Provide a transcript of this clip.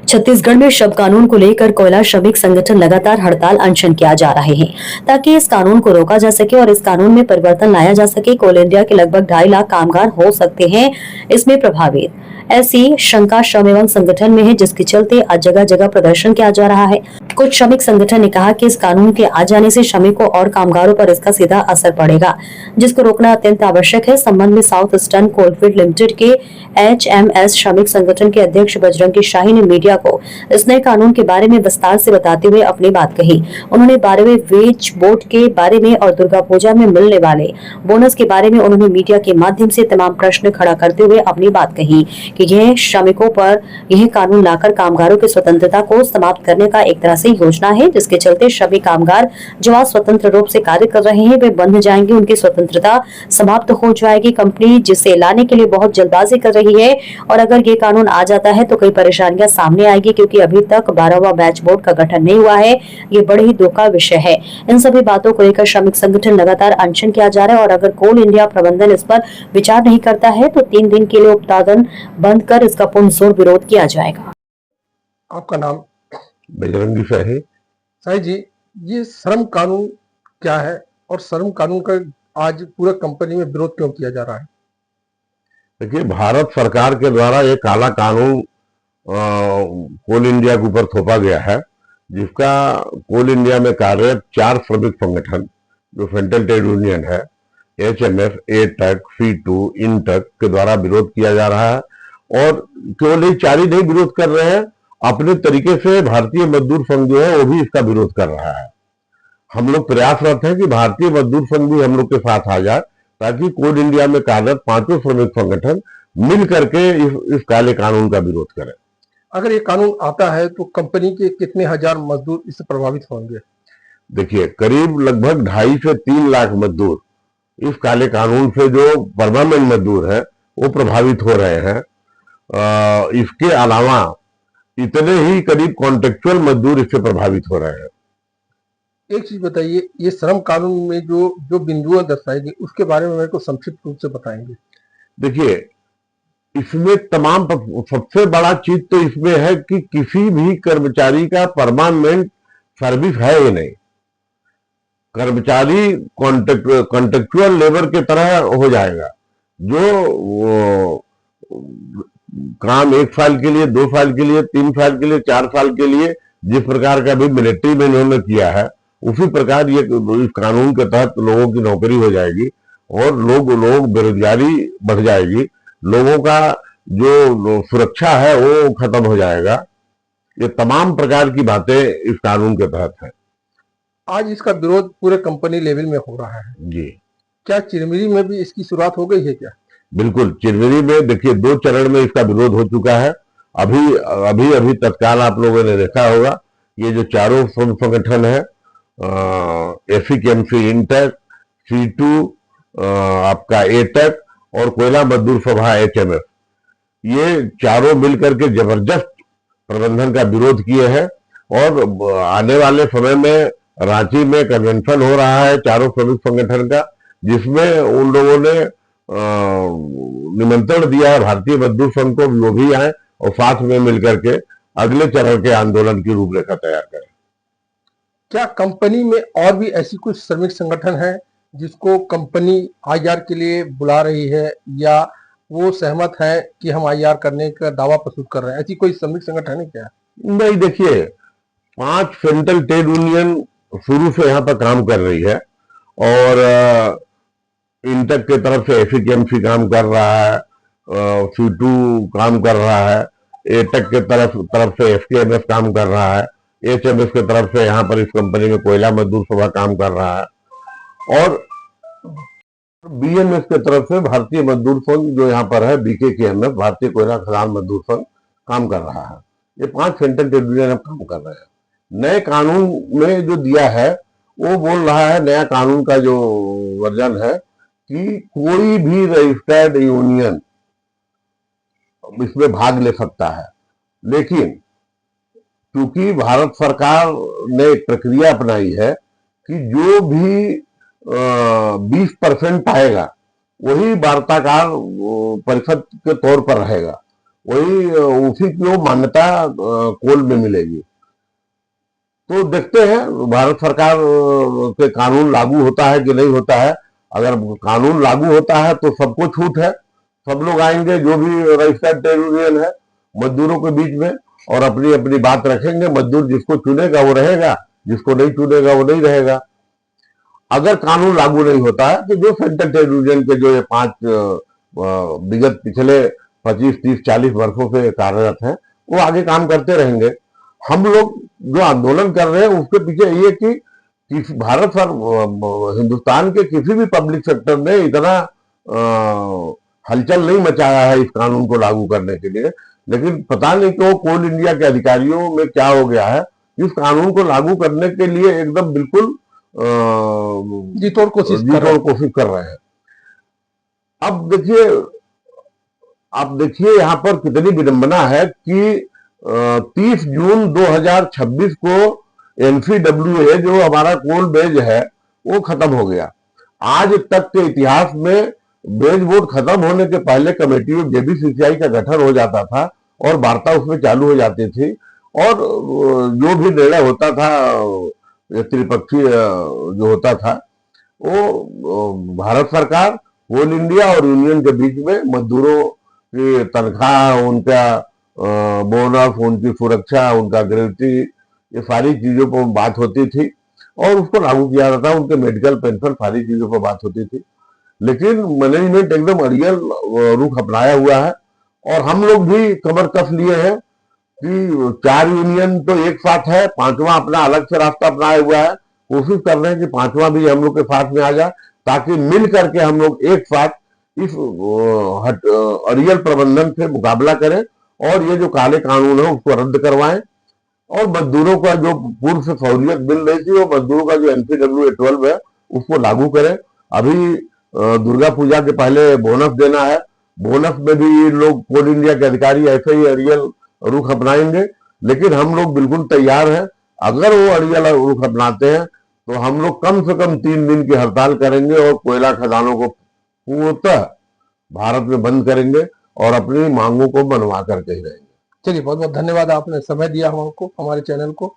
छत्तीसगढ़ में श्रम कानून को लेकर कोयला श्रमिक संगठन लगातार हड़ताल अनशन किया जा रहे हैं ताकि इस कानून को रोका जा सके और इस कानून में परिवर्तन लाया जा सके। कोल इंडिया के लगभग 2.5 लाख कामगार हो सकते हैं इसमें प्रभावित, ऐसी शंका श्रम एवं संगठन में है, जिसके चलते आज जगह जगह प्रदर्शन किया जा रहा है। कुछ श्रमिक संगठन ने कहा कि इस कानून के आ जाने से श्रमिकों और कामगारों पर इसका सीधा असर पड़ेगा, जिसको रोकना अत्यंत आवश्यक है। संबंध में साउथ ईस्टर्न कोलफील्ड लिमिटेड के HMS श्रमिक संगठन के अध्यक्ष बजरंगी शाही ने मीडिया को इस नए कानून के बारे में विस्तार से बताते हुए अपनी बात कही। उन्होंने 12वें वेज बोर्ड के बारे में और दुर्गा पूजा में मिलने वाले बोनस के बारे में उन्होंने मीडिया के माध्यम से तमाम प्रश्न खड़ा करते हुए अपनी बात कही कि यह श्रमिकों पर यह कानून लाकर कामगारों की स्वतंत्रता को समाप्त करने का एक तरह से योजना है, जिसके चलते श्रमिक कामगार जो आज स्वतंत्र रूप से कार्य कर रहे हैं वे बंध जाएंगे, उनकी स्वतंत्रता समाप्त हो जाएगी। कंपनी जिसे लाने के लिए बहुत जल्दबाजी कर रही है और अगर ये कानून आ जाता है तो कई परेशानियां सामने आएगी, क्योंकि अभी तक 12वां बैच बोर्ड का गठन नहीं हुआ है। ये बड़े ही दुख का विषय है। इन सभी बातों को लेकर श्रमिक संगठन लगातार अनशन किया जा रहा है और अगर कोल इंडिया प्रबंधन इस पर विचार नहीं करता है तो 3 दिन के लिए उत्पादन बंद कर इसका पुरजोर विरोध किया जाएगा। आपका नाम? बजरंगी शाही। शाही जी, ये श्रम कानून क्या है और श्रम कानून का आज पूरा कंपनी में विरोध क्यों किया जा रहा है? देखिए, भारत सरकार के द्वारा ये काला कानून कोल इंडिया के ऊपर थोपा गया है, जिसका कोल इंडिया में कार्यरत 4 श्रमिक संगठन जो सेंट्रल ट्रेड यूनियन है, HMS, ATEC, FITU, INTEC के द्वारा विरोध किया जा रहा है। और केवल ये 4 ही नहीं विरोध कर रहे हैं, अपने तरीके से भारतीय मजदूर संघ जो है वो भी इसका विरोध कर रहा है। हम लोग प्रयासरत हैं कि भारतीय मजदूर संघ भी हम लोग के साथ आ जाए, ताकि कोल इंडिया में कार्यरत 5 श्रमिक संगठन मिल करके इस काले कानून का विरोध करें। अगर ये कानून आता है तो कंपनी के कितने हजार मजदूर इससे प्रभावित होंगे? देखिए, करीब लगभग 2.5 से 3 लाख मजदूर इस काले कानून से, जो परमानेंट मजदूर है, वो प्रभावित हो रहे हैं। इसके अलावा इतने ही करीब कॉन्ट्रेक्चुअल मजदूर इससे प्रभावित हो रहे हैं। एक चीज बताइए, ये श्रम कानून में जो जो बिंदुएं दर्शाएगी उसके बारे में मेरे को संक्षिप्त रूप से बताएंगे। देखिए, इसमें तमाम सबसे बड़ा चीज तो इसमें है कि किसी भी कर्मचारी का परमानेंट सर्विस है ही नहीं। कर्मचारी कॉन्ट्रेक्चुअल लेबर के तरह हो जाएगा, जो काम 1 साल के लिए, 2 साल के लिए, 3 साल के लिए, 4 साल के लिए जिस प्रकार का भी मिलिट्री में इन्होंने किया है, उसी प्रकार ये इस कानून के तहत लोगों की नौकरी हो जाएगी और लोग बेरोजगारी बढ़ जाएगी, लोगों का जो सुरक्षा है वो खत्म हो जाएगा। ये तमाम प्रकार की बातें इस कानून के तहत है। आज इसका विरोध पूरे कंपनी लेवल में हो रहा है जी। क्या चिरमिरी में भी इसकी शुरुआत हो गई है क्या? बिल्कुल, चिरमिरी में देखिए 2 चरण में इसका विरोध हो चुका है। अभी तत्काल आप लोगों ने देखा होगा, ये जो 4 श्रम संगठन है, FEKMC, INTEC, FITU, आपका ATEC और कोयला मजदूर सभा HMS, ये चारों मिलकर के जबरदस्त प्रबंधन का विरोध किए हैं। और आने वाले समय में रांची में कन्वेंशन हो रहा है 4 श्रमिक संगठन का, जिसमें उन लोगों ने निमंत्रण दिया है भारतीय मजदूर संघ को, वो भी आए और साथ में मिलकर के अगले चरण के आंदोलन की रूपरेखा तैयार करें। क्या कंपनी में और भी ऐसी कुछ श्रमिक संगठन है जिसको कंपनी IR के लिए बुला रही है, या वो सहमत है कि हम IR करने का दावा प्रस्तुत कर रहे हैं? ऐसी कोई श्रमिक संगठन है क्या? नहीं, देखिए, 5 सेंट्रल ट्रेड यूनियन शुरू से यहाँ पर काम कर रही है और इंटेक के तरफ से FEKMC काम कर रहा है, FITU काम कर रहा है, ATEC के तरफ से FKMS काम कर रहा है, HMS के तरफ से यहाँ पर इस कंपनी में कोयला मजदूर सभा काम कर रहा है और BMS के तरफ से भारतीय मजदूर संघ जो यहाँ पर है, BKKMF, भारतीय कोयला खदान मजदूर संघ काम कर रहा है। ये 5 सेंट्रल ट्रेड यूनियन अब काम कर रहे हैं। नए कानून में जो दिया है वो बोल रहा है, नया कानून का जो वर्जन है, कि कोई भी रजिस्टर्ड यूनियन इसमें भाग ले सकता है, लेकिन क्योंकि भारत सरकार ने एक प्रक्रिया अपनाई है कि जो भी 20% पाएगा वही वार्ताकार परिषद के तौर पर रहेगा, वही उसी की वो मान्यता कोल में मिलेगी। तो देखते हैं भारत सरकार के कानून लागू होता है कि नहीं होता है। अगर कानून लागू होता है तो सबको छूट है, सब लोग आएंगे जो भी रजिस्टर्ड ट्रेड यूनियन है मजदूरों के बीच में, और अपनी अपनी बात रखेंगे। मजदूर जिसको चुनेगा वो रहेगा, जिसको नहीं चुनेगा वो नहीं रहेगा। अगर कानून लागू नहीं होता है तो जो सेंट्रल ट्रेड यूनियन के जो ये 5 विगत पिछले 25, 30, 40 वर्षों से कार्यरत हैं वो आगे काम करते रहेंगे। हम लोग जो आंदोलन कर रहे हैं उसके पीछे ये कि भारत सर हिंदुस्तान के किसी भी पब्लिक सेक्टर ने इतना हलचल नहीं मचाया है इस कानून को लागू करने के लिए, लेकिन पता नहीं क्यों कोल इंडिया के अधिकारियों में क्या हो गया है, इस कानून को लागू करने के लिए एकदम बिल्कुल जी तोड़ कोशिश कर रहे हैं। अब देखिए यहाँ पर कितनी विडंबना है कि 30 जून 2026 को एनसीडब्ल्यूए जो हमारा कोल बेज है वो खत्म हो गया। आज तक के इतिहास में बेज बोर्ड खत्म होने के पहले कमेटी में जेबीसीसीआई का गठन हो जाता था और वार्ता उसमें चालू हो जाती थी, और जो भी निर्णय होता था त्रिपक्षीय जो होता था वो भारत सरकार, कोल इंडिया और यूनियन के बीच में मजदूरों की तनख्वाह, उनका बोनस, उनकी सुरक्षा, उनका ग्रेविटी, ये सारी चीजों पर बात होती थी और उसको लागू किया जाता था। उनके मेडिकल पेंशन, सारी चीजों पर बात होती थी। लेकिन मैनेजमेंट एकदम अड़ियल रुख अपनाया हुआ है और हम लोग भी कमर कस लिए हैं कि 4 यूनियन तो एक साथ है, 5वां अपना अलग से रास्ता अपनाया हुआ है। कोशिश कर रहे हैं कि 5वां भी हम लोग के साथ में आ जाए ताकि मिल करके हम लोग एक साथ इस अड़ियल प्रबंधन से मुकाबला करें और ये जो काले कानून है उसको रद्द करवाएं और मजदूरों का जो पूर्व से सहूलियत मिल रही थी वो मजदूरों का जो एनसीडब्ल्यू 12 है उसको लागू करें। अभी दुर्गा पूजा के पहले बोनस देना है, बोनस में भी लोग कोल इंडिया के अधिकारी ऐसे ही अड़ियल रुख अपनाएंगे, लेकिन हम लोग बिल्कुल तैयार हैं। अगर वो अड़ियल रुख अपनाते हैं तो हम लोग कम से कम 3 दिन की हड़ताल करेंगे और कोयला खदानों को पूर्णतः भारत में बंद करेंगे और अपनी मांगों को मनवा करके ही रहेंगे। चलिए, बहुत बहुत धन्यवाद, आपने समय दिया हमको, हमारे चैनल को।